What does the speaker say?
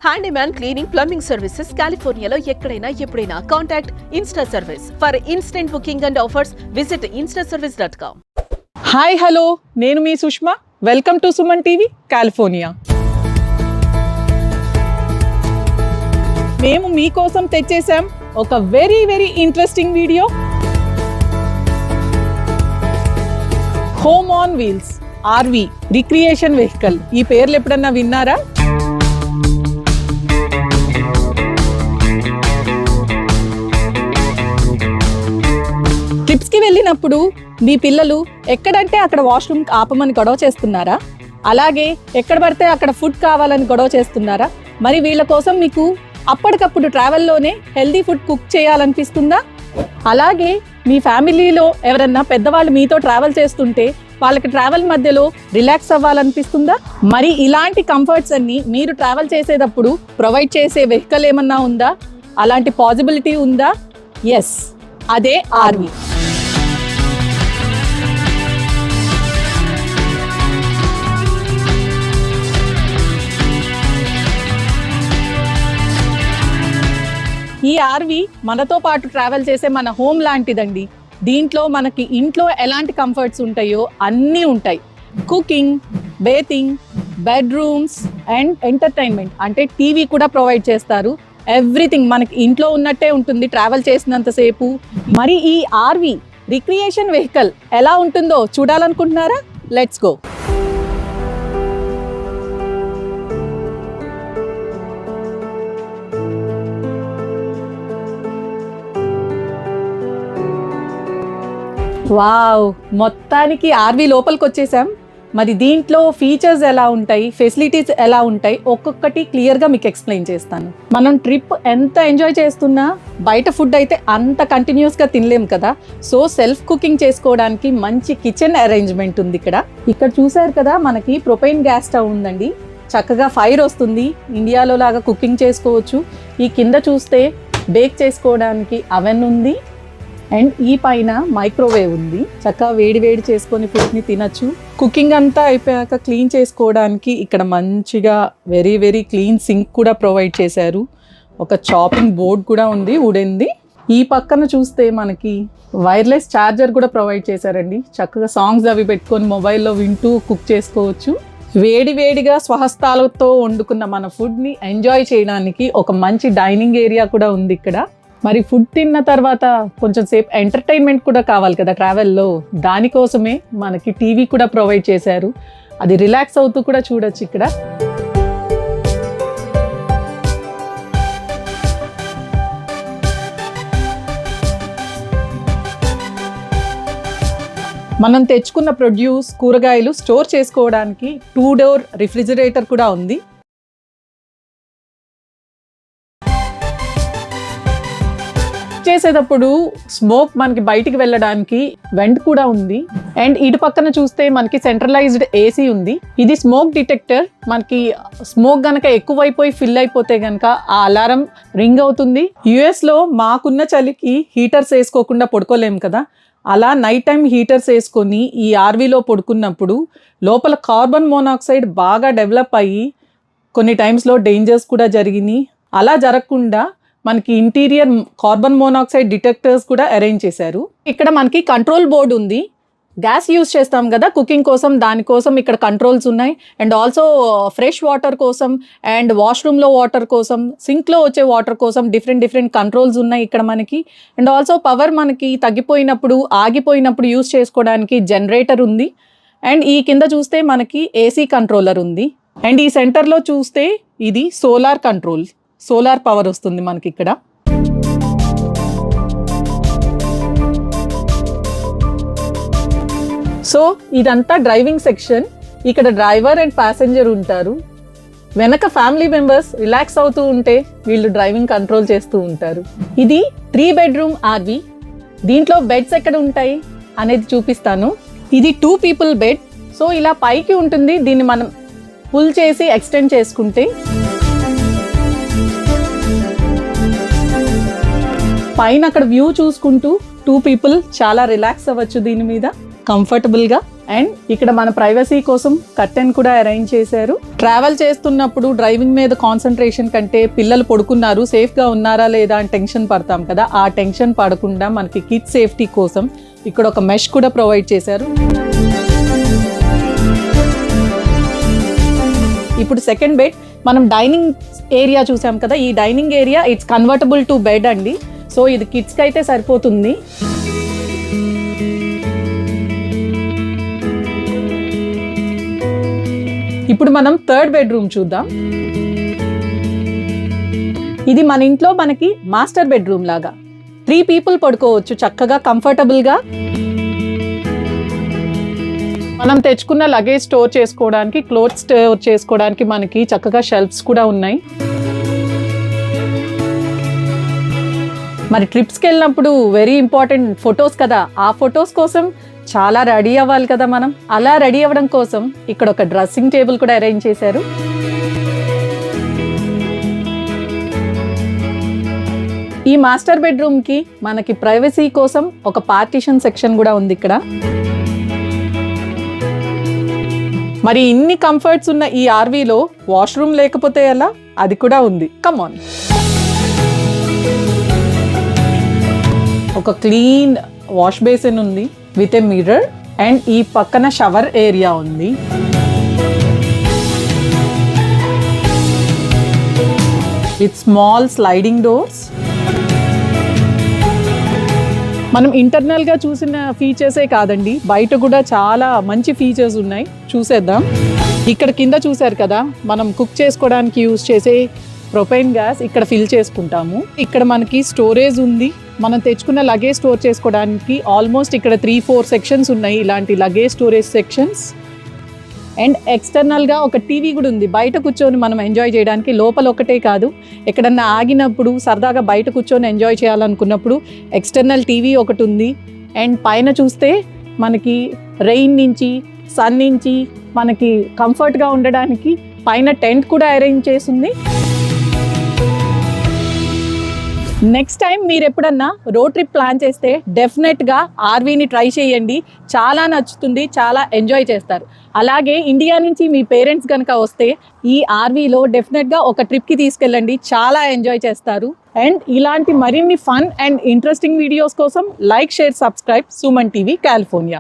Handyman cleaning, plumbing services కాలిఫోర్నియాలో ఎక్కడైనా ఎప్పుడైనా. Contact Insta service. For instant booking and offers visit instaservice.com. Hi hello, నేను మీ Sushma. Welcome to Suman TV California. మేము మీకోసం తెచ్చేసాం ఒక very interesting video. Home on wheels RV recreation vehicle. ఈ పేర్లు ఎప్పుడన్నా విన్నారా? ట్రిప్స్కి వెళ్ళినప్పుడు మీ పిల్లలు ఎక్కడంటే అక్కడ వాష్రూమ్ ఆపమని గొడవ చేస్తున్నారా? అలాగే ఎక్కడ పడితే అక్కడ ఫుడ్ కావాలని గొడవ చేస్తున్నారా? మరి వీళ్ళ కోసం మీకు అప్పటికప్పుడు ట్రావెల్లోనే హెల్దీ ఫుడ్ కుక్ చేయాలనిపిస్తుందా? అలాగే మీ ఫ్యామిలీలో ఎవరన్నా పెద్దవాళ్ళు మీతో ట్రావెల్ చేస్తుంటే వాళ్ళకి ట్రావెల్ మధ్యలో రిలాక్స్ అవ్వాలనిపిస్తుందా? మరి ఇలాంటి కంఫర్ట్స్ అన్ని మీరు ట్రావెల్ చేసేటప్పుడు ప్రొవైడ్ చేసే వెహికల్ ఏమన్నా ఉందా? అలాంటి పాసిబిలిటీ ఉందా? ఎస్, అదే ఆర్వి. ఈ ఆర్వి మనతో పాటు ట్రావెల్ చేసే మన హోమ్ లాంటిదండి. దీంట్లో మనకి ఇంట్లో ఎలాంటి కంఫర్ట్స్ ఉంటాయో అన్నీ ఉంటాయి. Cooking, bathing, bedrooms and entertainment అంటే టీవీ కూడా ప్రొవైడ్ చేస్తారు. ఎవ్రీథింగ్ మనకి ఇంట్లో ఉన్నట్టే ఉంటుంది ట్రావెల్ చేసినంతసేపు. మరి ఈ ఆర్వి రిక్రియేషన్ వెహికల్ ఎలా ఉంటుందో చూడాలనుకుంటున్నారా? Let's go. వావ్, మొత్తానికి ఆర్వి లోపలికి వచ్చేసాం. మరి దీంట్లో ఫీచర్స్ ఎలా ఉంటాయి, ఫెసిలిటీస్ ఎలా ఉంటాయి, ఒక్కొక్కటి క్లియర్గా మీకు ఎక్స్ప్లెయిన్ చేస్తాను. మనం ట్రిప్ ఎంత ఎంజాయ్ చేస్తున్నా బయట ఫుడ్ అయితే అంత కంటిన్యూస్గా తినలేం కదా. సో సెల్ఫ్ కుకింగ్ చేసుకోవడానికి మంచి కిచెన్ అరేంజ్మెంట్ ఉంది ఇక్కడ. ఇక్కడ చూసారు కదా, మనకి ప్రొపైన్ గ్యాస్ స్టవ్ ఉందండి. చక్కగా ఫైర్ వస్తుంది. ఇండియాలో లాగా కుకింగ్ చేసుకోవచ్చు. ఈ కింద చూస్తే బేక్ చేసుకోవడానికి అవెన్ ఉంది. అండ్ ఈ పైన మైక్రోవేవ్ ఉంది. చక్కగా వేడి చేసుకొని ఫుడ్ని తినచ్చు. కుకింగ్ అంతా అయిపోయాక క్లీన్ చేసుకోవడానికి ఇక్కడ మంచిగా వెరీ క్లీన్ సింక్ కూడా ప్రొవైడ్ చేశారు. ఒక చాపింగ్ బోర్డ్ కూడా ఉంది వుడెన్ది. ఈ పక్కన చూస్తే మనకి వైర్లెస్ ఛార్జర్ కూడా ప్రొవైడ్ చేశారండి. చక్కగా సాంగ్స్ అవి పెట్టుకొని మొబైల్లో వింటూ కుక్ చేసుకోవచ్చు. వేడిగా స్వహస్తాలతో వండుకున్న మన ఫుడ్ని ఎంజాయ్ చేయడానికి ఒక మంచి డైనింగ్ ఏరియా కూడా ఉంది ఇక్కడ. మరి ఫుడ్ తిన్న తర్వాత కొంచెం సేపు ఎంటర్టైన్మెంట్ కూడా కావాలి కదా ట్రావెల్లో. దానికోసమే మనకి టీవీ కూడా ప్రొవైడ్ చేశారు. అది రిలాక్స్ అవుతూ కూడా చూడొచ్చు ఇక్కడ. మనం తెచ్చుకున్న ప్రొడ్యూస్, కూరగాయలు స్టోర్ చేసుకోవడానికి 2 డోర్ రిఫ్రిజిరేటర్ కూడా ఉంది. చేసేటప్పుడు స్మోక్ మనకి బయటికి వెళ్ళడానికి వెంట్ కూడా ఉంది. అండ్ ఇటు పక్కన చూస్తే మనకి సెంట్రలైజ్డ్ ఏసీ ఉంది. ఇది స్మోక్ డిటెక్టర్. మనకి స్మోక్ గనక ఎక్కువైపోయి ఫిల్ అయిపోతే గనక ఆ అలారం రింగ్ అవుతుంది. యుఎస్లో మాకున్న చలికి హీటర్స్ వేసుకోకుండా పడుకోలేము కదా. అలా నైట్ టైం హీటర్స్ వేసుకొని ఈ ఆర్వీలో పడుకున్నప్పుడు లోపల కార్బన్ మోనాక్సైడ్ బాగా డెవలప్ అయ్యి కొన్ని టైమ్స్లో డేంజర్స్ కూడా జరిగినాయి. అలా జరగకుండా మనకి ఇంటీరియర్ కార్బన్ మోనాక్సైడ్ డిటెక్టర్స్ కూడా అరేంజ్ చేశారు. ఇక్కడ మనకి కంట్రోల్ బోర్డు ఉంది. గ్యాస్ యూజ్ చేస్తాం కదా కుకింగ్ కోసం, దానికోసం ఇక్కడ కంట్రోల్స్ ఉన్నాయి. అండ్ ఆల్సో ఫ్రెష్ వాటర్ కోసం అండ్ వాష్రూమ్లో వాటర్ కోసం, సింక్లో వచ్చే వాటర్ కోసం డిఫరెంట్ కంట్రోల్స్ ఉన్నాయి ఇక్కడ మనకి. అండ్ ఆల్సో పవర్ మనకి తగ్గిపోయినప్పుడు, ఆగిపోయినప్పుడు యూజ్ చేసుకోవడానికి జనరేటర్ ఉంది. అండ్ ఈ కింద చూస్తే మనకి ఏసీ కంట్రోలర్ ఉంది. అండ్ ఈ సెంటర్లో చూస్తే ఇది సోలార్ కంట్రోల్, సోలార్ పవర్ వస్తుంది మనకి ఇక్కడ. సో ఇదంతా డ్రైవింగ్ సెక్షన్. ఇక్కడ డ్రైవర్ అండ్ ప్యాసింజర్ ఉంటారు. వెనక ఫ్యామిలీ మెంబర్స్ రిలాక్స్ అవుతూ ఉంటే వీళ్ళు డ్రైవింగ్ కంట్రోల్ చేస్తూ ఉంటారు. ఇది 3 బెడ్రూమ్ ఆర్వి. దీంట్లో బెడ్స్ ఎక్కడ ఉంటాయి అనేది చూపిస్తాను. ఇది 2 పీపుల్ బెడ్. సో ఇలా పైకి ఉంటుంది. దీన్ని మనం పుల్ చేసి ఎక్స్టెండ్ చేసుకుంటే పైన అక్కడ వ్యూ చూసుకుంటూ 2 పీపుల్ చాలా రిలాక్స్ అవ్వచ్చు దీని మీద కంఫర్టబుల్గా. అండ్ ఇక్కడ మన ప్రైవసీ కోసం కర్టెన్ కూడా అరేంజ్ చేశారు. ట్రావెల్ చేస్తున్నప్పుడు డ్రైవింగ్ మీద కాన్సన్ట్రేషన్ కంటే పిల్లలు పడుకున్నారు, సేఫ్గా ఉన్నారా లేదా అని టెన్షన్ పడతాం కదా, ఆ టెన్షన్ పడకుండా మనకి కిడ్స్ సేఫ్టీ కోసం ఇక్కడ ఒక మెష్ కూడా ప్రొవైడ్ చేశారు. ఇప్పుడు సెకండ్ బెడ్, మనం డైనింగ్ ఏరియా చూసాం కదా, ఈ dining area it's convertible to bed అండి. సో ఇది కిడ్స్కి అయితే సరిపోతుంది. ఇప్పుడు మనం థర్డ్ బెడ్రూమ్ చూద్దాం. ఇది మన ఇంట్లో మనకి మాస్టర్ బెడ్రూమ్ లాగా 3 people పడుకోవచ్చు చక్కగా కంఫర్టబుల్గా. మనం తెచ్చుకున్న లగేజ్ స్టోర్ చేసుకోవడానికి, క్లోత్ స్టోర్ చేసుకోవడానికి మనకి చక్కగా షెల్ఫ్స్ కూడా ఉన్నాయి. మరి ట్రిప్స్కి వెళ్ళినప్పుడు వెరీ ఇంపార్టెంట్ ఫొటోస్ కదా, ఆ ఫొటోస్ కోసం చాలా రెడీ అవ్వాలి కదా మనం. అలా రెడీ అవ్వడం కోసం ఇక్కడ ఒక డ్రెస్సింగ్ టేబుల్ కూడా అరేంజ్ చేశారు. ఈ మాస్టర్ బెడ్రూమ్కి మనకి ప్రైవసీ కోసం ఒక పార్టీషన్ సెక్షన్ కూడా ఉంది ఇక్కడ. మరి ఇన్ని కంఫర్ట్స్ ఉన్న ఈ ఆర్వీలో వాష్రూమ్ లేకపోతే ఎలా, అది కూడా ఉంది. Come on. ఒక క్లీన్ వాష్ బేసిన్ ఉంది విత్ ఏ మిర్రర్ అండ్ ఈ పక్కన షవర్ ఏరియా ఉంది. With small sliding doors. మనం ఇంటర్నల్గా చూసిన ఫీచర్సే కాదండి, బయట కూడా చాలా మంచి ఫీచర్స్ ఉన్నాయి, చూసేద్దాం. ఇక్కడ కింద చూసారు కదా, మనం కుక్ చేసుకోవడానికి యూజ్ చేసే ప్రొపైన్ గ్యాస్ ఇక్కడ ఫిల్ చేసుకుంటాము. ఇక్కడ మనకి స్టోరేజ్ ఉంది, మనం తెచ్చుకున్న లగేజ్ స్టోర్ చేసుకోవడానికి. ఆల్మోస్ట్ ఇక్కడ 3-4 సెక్షన్స్ ఉన్నాయి, ఇలాంటి లగేజ్ స్టోరేజ్ సెక్షన్స్. అండ్ ఎక్స్టర్నల్గా ఒక టీవీ కూడా ఉంది, బయట కూర్చొని మనం ఎంజాయ్ చేయడానికి. లోపల ఒకటే కాదు, ఎక్కడన్నా ఆగినప్పుడు సరదాగా బయట కూర్చొని ఎంజాయ్ చేయాలనుకున్నప్పుడు ఎక్స్టర్నల్ టీవీ ఒకటి ఉంది. అండ్ పైన చూస్తే మనకి రెయిన్ నుంచి, సన్ నుంచి మనకి కంఫర్ట్గా ఉండడానికి పైన టెంట్ కూడా అరేంజ్ చేసింది. నెక్స్ట్ టైం మీరు ఎప్పుడన్నా రోడ్ ట్రిప్ ప్లాన్ చేస్తే డెఫినెట్గా ఆర్వీని ట్రై చేయండి, చాలా నచ్చుతుంది, చాలా ఎంజాయ్ చేస్తారు. అలాగే ఇండియా నుంచి మీ పేరెంట్స్ కనుక వస్తే ఈ ఆర్వీలో డెఫినెట్గా ఒక ట్రిప్కి తీసుకెళ్ళండి, చాలా ఎంజాయ్ చేస్తారు. అండ్ ఇలాంటి మరిన్ని ఫన్ అండ్ ఇంట్రెస్టింగ్ వీడియోస్ కోసం like, share, subscribe Suman TV California.